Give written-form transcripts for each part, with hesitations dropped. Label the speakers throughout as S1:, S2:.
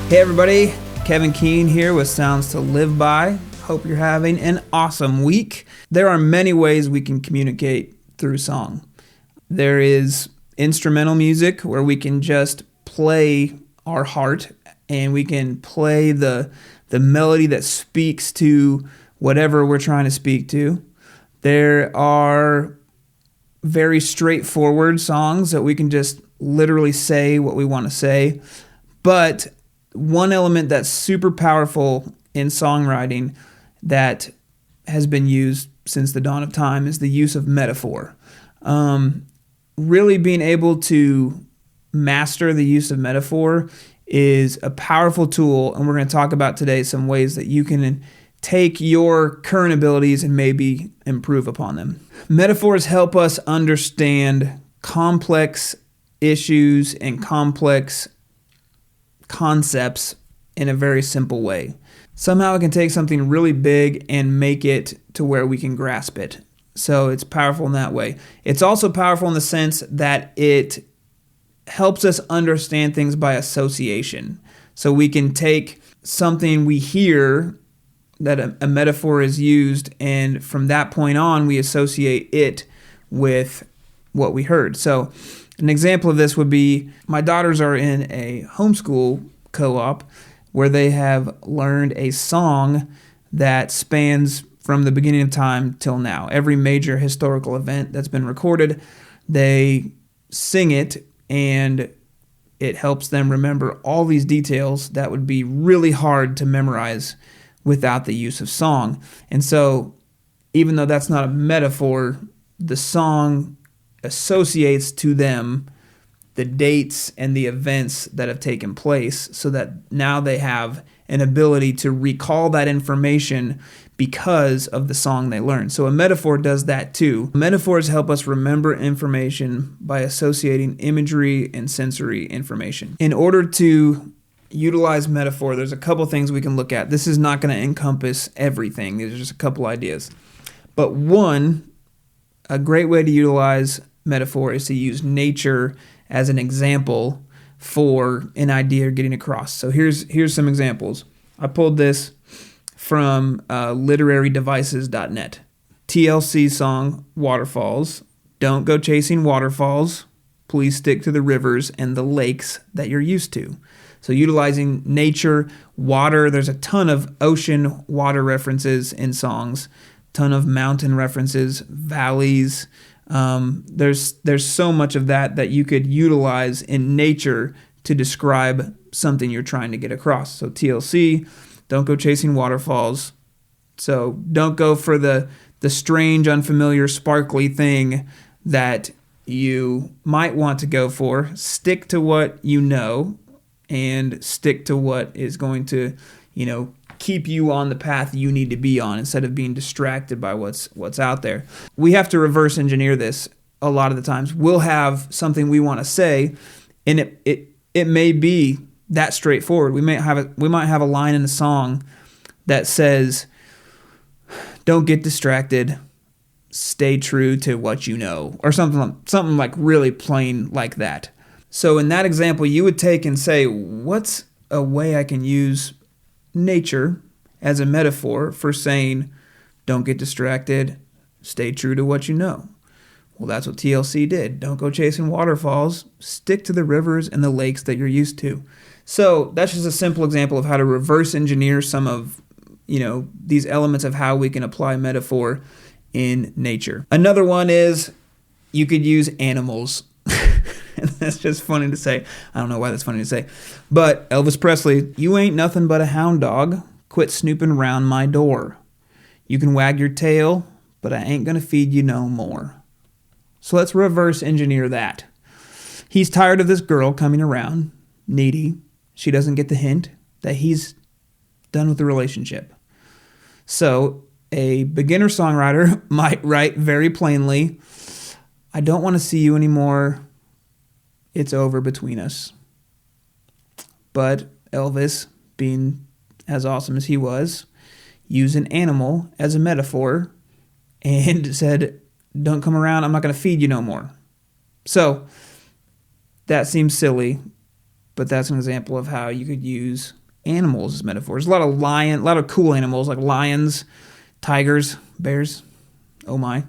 S1: Hey everybody, Kevin Keene here with Sounds to Live By. Hope you're having an awesome week. There are many ways we can communicate through song. There is instrumental music where we can just play our heart and we can play the melody that speaks to whatever we're trying to speak to. There are very straightforward songs that we can just literally say what we want to say. But one element that's super powerful in songwriting that has been used since the dawn of time is the use of metaphor. Really being able to master the use of metaphor is a powerful tool, and we're going to talk about today some ways that you can take your current abilities and maybe improve upon them. Metaphors help us understand complex issues and complex concepts in a very simple way. Somehow it can take something really big and make it to where we can grasp it. So it's powerful in that way. It's also powerful in the sense that it helps us understand things by association. So we can take something we hear that a metaphor is used, and from that point on we associate it with what we heard. So an example of this would be my daughters are in a homeschool co-op where they have learned a song that spans from the beginning of time till now. Every major historical event that's been recorded, they sing it, and it helps them remember all these details that would be really hard to memorize without the use of song. And so even though that's not a metaphor, the song associates to them the dates and the events that have taken place so that now they have an ability to recall that information because of the song they learned. So a metaphor does that too. Metaphors help us remember information by associating imagery and sensory information. In order to utilize metaphor, there's a couple things we can look at. This is not going to encompass everything. These are just a couple ideas. But one, a great way to utilize metaphor is to use nature as an example for an idea you're getting across. So here's some examples. I pulled this from literarydevices.net. TLC song, Waterfalls. Don't go chasing waterfalls. Please stick to the rivers and the lakes that you're used to. So utilizing nature, water, there's a ton of ocean water references in songs, ton of mountain references, valleys. There's so much of that you could utilize in nature to describe something you're trying to get across. So TLC, don't go chasing waterfalls. So don't go for the strange, unfamiliar, sparkly thing that you might want to go for. Stick to what you know and stick to what is going to, keep you on the path you need to be on instead of being distracted by what's out there. We have to reverse engineer this a lot of the times. We'll have something we want to say, and it may be that straightforward. We might have a line in the song that says, "Don't get distracted, stay true to what you know," or something like really plain like that. So in that example, you would take and say, what's a way I can use nature as a metaphor for saying, don't get distracted, stay true to what you know? Well, that's what TLC did. Don't go chasing waterfalls, stick to the rivers and the lakes that you're used to. So that's just a simple example of how to reverse engineer some of, these elements of how we can apply metaphor in nature. Another one is you could use animals. And that's just funny to say. I don't know why that's funny to say. But Elvis Presley, you ain't nothing but a hound dog. Quit snooping round my door. You can wag your tail, but I ain't gonna feed you no more. So let's reverse engineer that. He's tired of this girl coming around, needy. She doesn't get the hint that he's done with the relationship. So a beginner songwriter might write very plainly, I don't want to see you anymore. It's over between us. But Elvis, being as awesome as he was, used an animal as a metaphor and said, don't come around, I'm not going to feed you no more. So that seems silly, but that's an example of how you could use animals as metaphors. A lot of cool animals like lions, tigers, bears, oh my,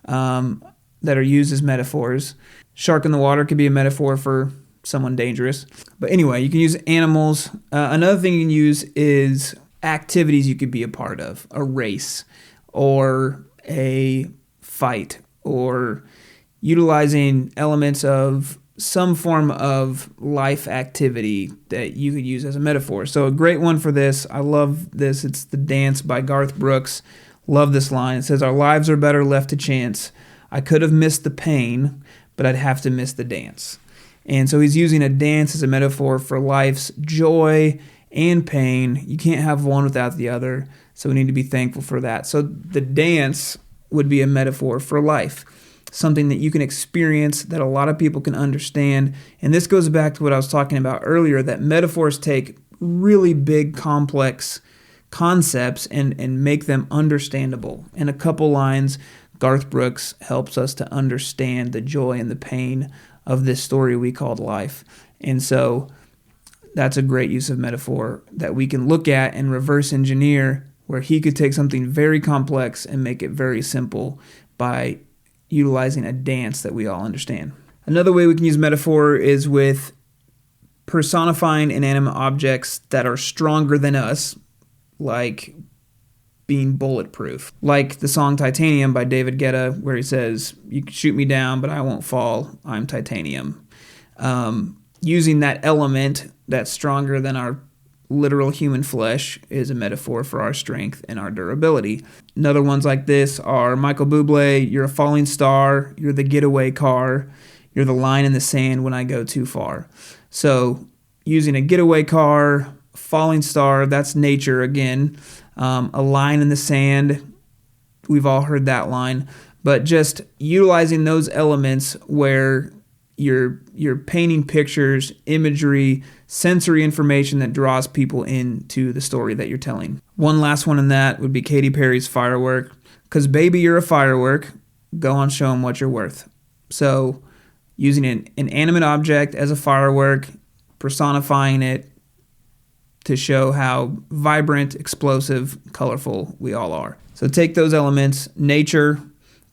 S1: that are used as metaphors. Shark in the water could be a metaphor for someone dangerous. But anyway, you can use animals. Another thing you can use is activities you could be a part of, a race or a fight, or utilizing elements of some form of life activity that you could use as a metaphor. So a great one for this, I love this, it's The Dance by Garth Brooks. Love this line. It says, "Our lives are better left to chance. I could have missed the pain, but I'd have to miss the dance." And so he's using a dance as a metaphor for life's joy and pain. You can't have one without the other, so we need to be thankful for that. So the dance would be a metaphor for life, something that you can experience, that a lot of people can understand. And this goes back to what I was talking about earlier, that metaphors take really big, complex concepts and make them understandable. In a couple lines, Garth Brooks helps us to understand the joy and the pain of this story we called life. And so that's a great use of metaphor that we can look at and reverse engineer, where he could take something very complex and make it very simple by utilizing a dance that we all understand. Another way we can use metaphor is with personifying inanimate objects that are stronger than us, like being bulletproof. Like the song Titanium by David Guetta, where he says, "You can shoot me down, but I won't fall. I'm titanium." Using that element that's stronger than our literal human flesh is a metaphor for our strength and our durability. Another ones like this are Michael Bublé, "You're a falling star, you're the getaway car, you're the line in the sand when I go too far." So using a getaway car, falling star, that's nature again. A line in the sand, we've all heard that line. But just utilizing those elements where you're painting pictures, imagery, sensory information that draws people into the story that you're telling. One last one in that would be Katy Perry's Firework. "'Cause baby, you're a firework. Go on, show 'em what you're worth." So using an inanimate object as a firework, personifying it to show how vibrant, explosive, colorful we all are. So take those elements, nature,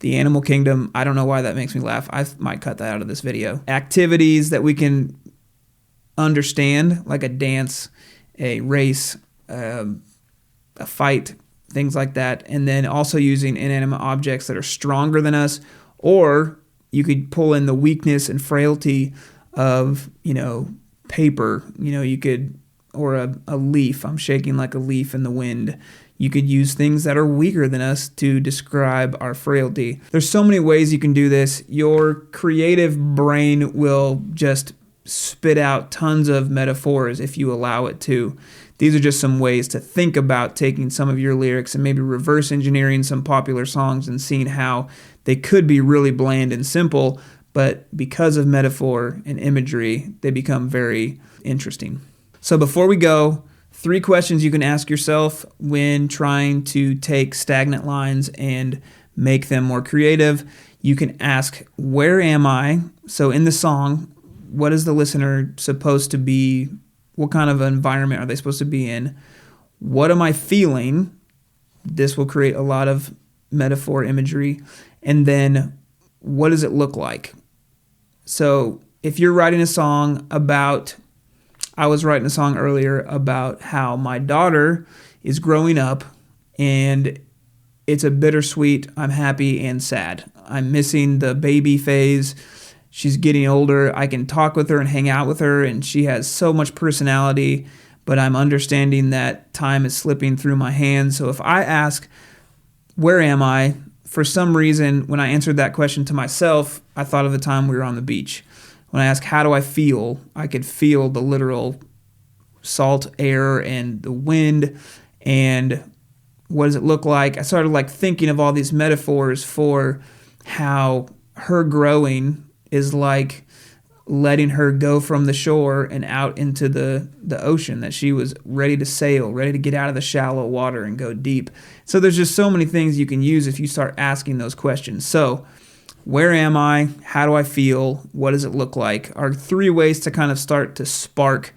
S1: the animal kingdom. I don't know why that makes me laugh. I might cut that out of this video. Activities that we can understand, like a dance, a race, a fight, things like that. And then also using inanimate objects that are stronger than us, or you could pull in the weakness and frailty of, paper. You could, or a leaf. I'm shaking like a leaf in the wind. You could use things that are weaker than us to describe our frailty. There's so many ways you can do this. Your creative brain will just spit out tons of metaphors if you allow it to. These are just some ways to think about taking some of your lyrics and maybe reverse engineering some popular songs and seeing how they could be really bland and simple, but because of metaphor and imagery, they become very interesting. So before we go, 3 questions you can ask yourself when trying to take stagnant lines and make them more creative. You can ask, where am I? So in the song, what is the listener supposed to be? What kind of environment are they supposed to be in? What am I feeling? This will create a lot of metaphor imagery. And then what does it look like? So if you're writing a song about, I was writing a song earlier about how my daughter is growing up and it's a bittersweet, I'm happy and sad. I'm missing the baby phase. She's getting older. I can talk with her and hang out with her, and she has so much personality, but I'm understanding that time is slipping through my hands. So if I ask, where am I? For some reason, when I answered that question to myself, I thought of the time we were on the beach. When I ask, how do I feel? I could feel the literal salt air and the wind, and what does it look like? I started thinking of all these metaphors for how her growing is like letting her go from the shore and out into the ocean, that she was ready to sail, ready to get out of the shallow water and go deep. So there's just so many things you can use if you start asking those questions. So where am I? How do I feel? What does it look like? Are 3 ways to kind of start to spark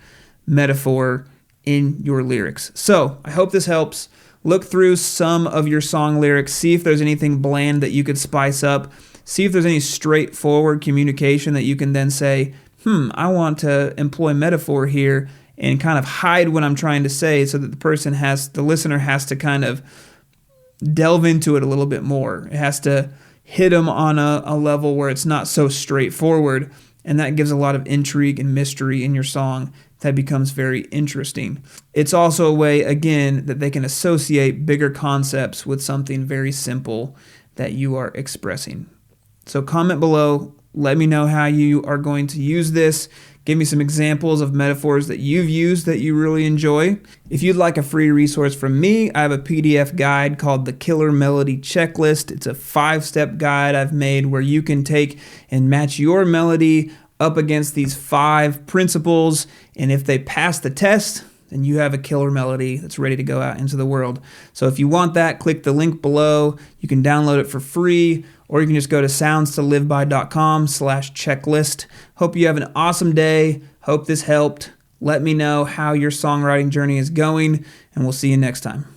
S1: metaphor in your lyrics. So I hope this helps. Look through some of your song lyrics, see if there's anything bland that you could spice up, see if there's any straightforward communication that you can then say, I want to employ metaphor here and kind of hide what I'm trying to say so that the listener has to kind of delve into it a little bit more. It has to hit them on a level where it's not so straightforward, and that gives a lot of intrigue and mystery in your song that becomes very interesting. It's also a way, again, that they can associate bigger concepts with something very simple that you are expressing. So comment below. Let me know how you are going to use this. Give me some examples of metaphors that you've used that you really enjoy. If you'd like a free resource from me, I have a PDF guide called the Killer Melody Checklist. It's a 5-step guide I've made where you can take and match your melody up against these 5 principles, and if they pass the test, then you have a killer melody that's ready to go out into the world. So if you want that, click the link below. You can download it for free, or you can just go to soundstoliveby.com/checklist. Hope you have an awesome day. Hope this helped. Let me know how your songwriting journey is going, and we'll see you next time.